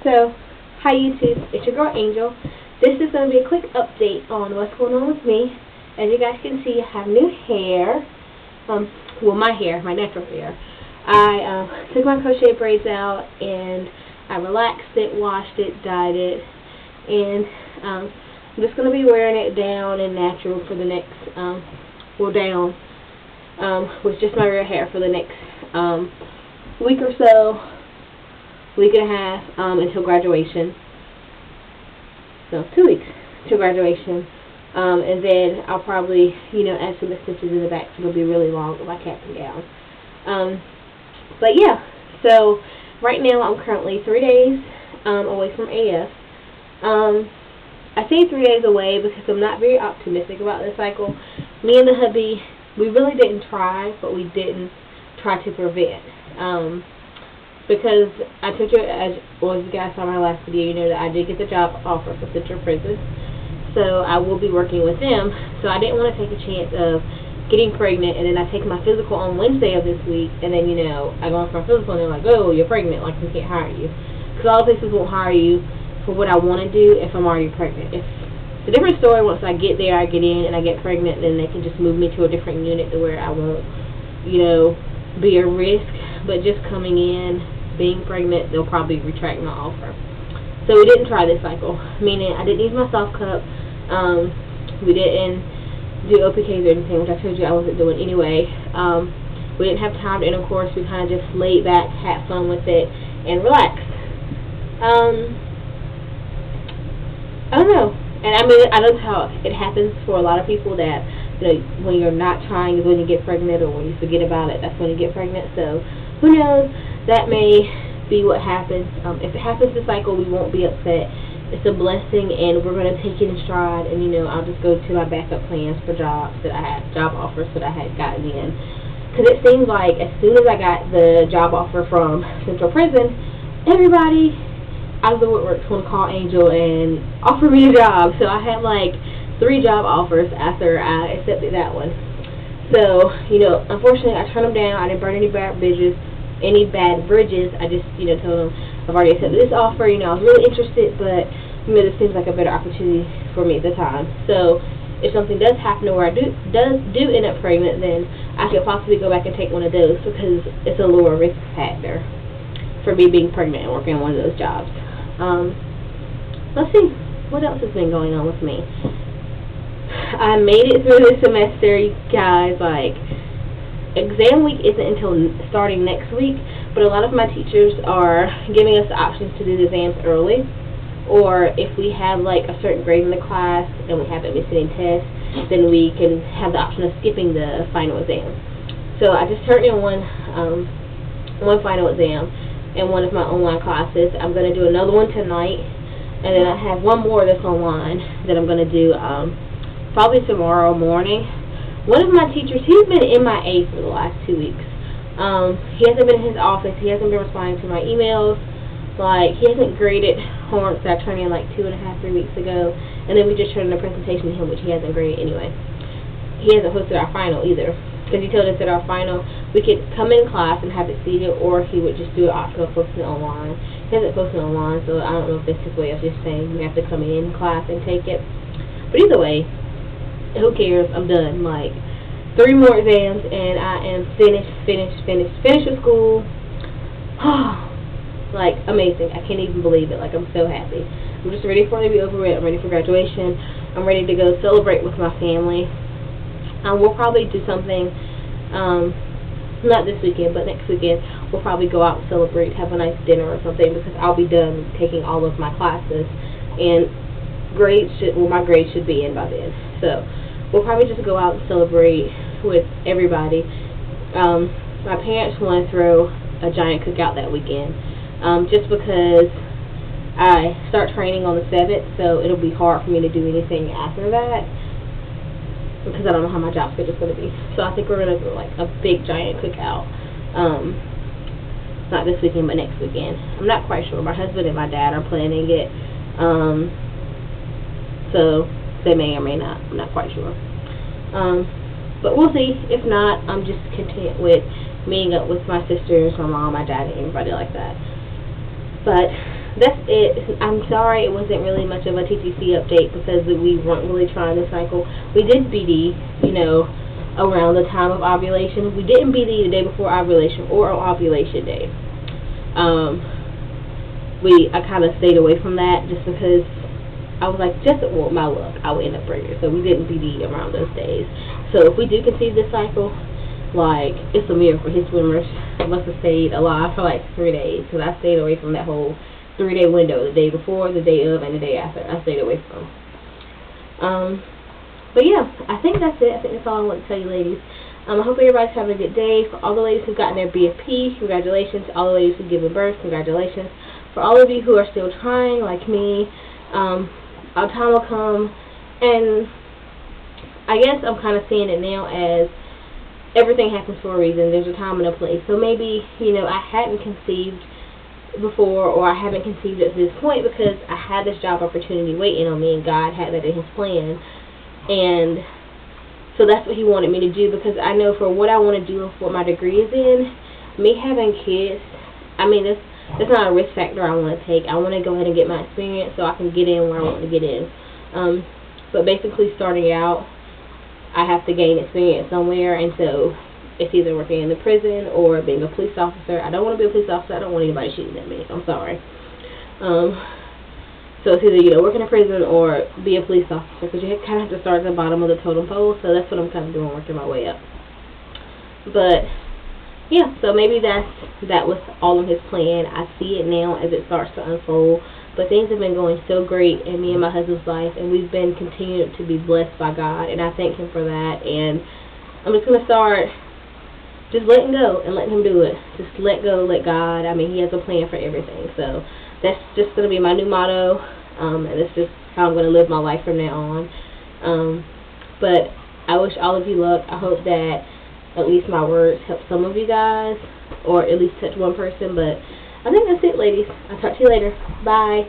So, hi YouTube, it's your girl Angel. This is going to be a quick update on what's going on with me. As you guys can see, I have new hair. Well, my hair, my natural hair. I took my crochet braids out and I relaxed it, washed it, dyed it, and I'm just going to be wearing it down and natural for the next, down with just my real hair for the next week or so. Week and a half until graduation. So 2 weeks till graduation. And then I'll probably, add some stitches in the back so it'll be really long with my cap and gown. But yeah, so right now I'm currently 3 days away from AF. I say 3 days away because I'm not very optimistic about this cycle. Me and the hubby, we really didn't try, but we didn't try to prevent. Because I took it, as you guys saw in my last video, you know that I did get the job offer for Central Prison. So I will be working with them. So I didn't want to take a chance of getting pregnant, and then I take my physical on Wednesday of this week, and then, I go in for my physical, and they're like, oh, you're pregnant, like, we can't hire you. Because all places won't hire you for what I want to do if I'm already pregnant. It's a different story. Once I get there, I get in, and I get pregnant, then they can just move me to a different unit to where I won't, be a risk. But just coming in, being pregnant, they'll probably retract my offer. So we didn't try this cycle, meaning I didn't use my soft cup. We didn't do OPKs or anything, which I told you I wasn't doing anyway. We didn't have time to intercourse. We kind of just laid back, had fun with it, and relaxed. I don't know. And I mean, I know how it happens for a lot of people that, when you're not trying is when you get pregnant, or when you forget about it, that's when you get pregnant. So who knows? That may be what happens. If it happens this cycle, we won't be upset. It's a blessing, and we're going to take it in stride, and, I'll just go to my backup plans for jobs that I had, job offers that I had gotten in. Because it seems like as soon as I got the job offer from Central Prison, everybody out of the woodworks want to call Angel and offer me a job. So I had, 3 job offers after I accepted that one. So, unfortunately, I turned them down. I didn't burn any bad bridges. I just, told them I've already accepted this offer. I was really interested, but, this seems like a better opportunity for me at the time. So, if something does happen to where I do end up pregnant, then I could possibly go back and take one of those because it's a lower risk factor for me being pregnant and working on one of those jobs. Let's see. What else has been going on with me? I made it through the semester, you guys. Exam week isn't until starting next week, but a lot of my teachers are giving us the options to do the exams early, or if we have a certain grade in the class and we haven't missed any tests, then we can have the option of skipping the final exam. So I just turned in one final exam in one of my online classes. I'm going to do another one tonight, and then I have one more that's online that I'm going to do probably tomorrow morning. One of my teachers, he's been MIA for the last 2 weeks. He hasn't been in his office. He hasn't been responding to my emails. He hasn't graded homework that I turned in 2.5, 3 weeks ago. And then we just turned in a presentation to him, which he hasn't graded anyway. He hasn't hosted our final either. Because he told us that our final, we could come in class and have it seated, or he would just do an optional posting online. He hasn't posted online, so I don't know if that's his way of just saying we have to come in class and take it. But either way, who cares? I'm done. 3 more exams, and I am finished with school. Amazing. I can't even believe it. I'm so happy. I'm just ready for it to be over with. I'm ready for graduation. I'm ready to go celebrate with my family. We'll probably do something, not this weekend, but next weekend. We'll probably go out and celebrate, have a nice dinner or something, because I'll be done taking all of my classes, and my grades should be in by then. So we'll probably just go out and celebrate with everybody. My parents want to throw a giant cookout that weekend, just because I start training on the 7th, so it'll be hard for me to do anything after that, because I don't know how my job schedule is going to be. So I think we're going to do a big giant cookout. Not this weekend, but next weekend. I'm not quite sure. My husband and my dad are planning it. So they may or may not. I'm not quite sure. But we'll see. If not, I'm just content with meeting up with my sisters, my mom, my dad, and everybody like that. But that's it. I'm sorry it wasn't really much of a TTC update because we weren't really trying this cycle. We did BD, around the time of ovulation. We didn't BD the day before ovulation or on ovulation day. I kind of stayed away from that just because I was like, just with my luck, I would end up pregnant. So we didn't BD around those days. So if we do conceive this cycle, like, it's a miracle. His swimmers must have stayed alive for like 3 days because I stayed away from that whole 3-day window, the day before, the day of, and the day after. I stayed away from. But yeah, I think that's it. I think that's all I want to tell you, ladies. I hope everybody's having a good day. For all the ladies who've gotten their BFP, congratulations. All the ladies who've given birth, congratulations. For all of you who are still trying, like me, our time will come, and I guess I'm kind of seeing it now as everything happens for a reason. There's a time and a place. So maybe, I hadn't conceived before, or I haven't conceived at this point because I had this job opportunity waiting on me, and God had that in His plan. And so that's what He wanted me to do, because I know for what I want to do and what my degree is in, me having kids, that's not a risk factor I want to take. I want to go ahead and get my experience so I can get in where I want to get in. But basically starting out, I have to gain experience somewhere, and so it's either working in the prison or being a police officer. I don't want to be a police officer. I don't want anybody shooting at me. I'm sorry. So it's either, work in a prison or be a police officer, because you kind of have to start at the bottom of the totem pole. So that's what I'm kind of doing, working my way up. But yeah, so maybe that was all in His plan. I see it now as it starts to unfold. But things have been going so great in me and my husband's life, and we've been continuing to be blessed by God, and I thank Him for that. And I'm just going to start just letting go and letting Him do it. Just let go, let God. He has a plan for everything. So that's just going to be my new motto, and it's just how I'm going to live my life from now on. But I wish all of you luck. I hope that at least my words help some of you guys, or at least touch one person. But I think that's it, ladies. I'll talk to you later. Bye.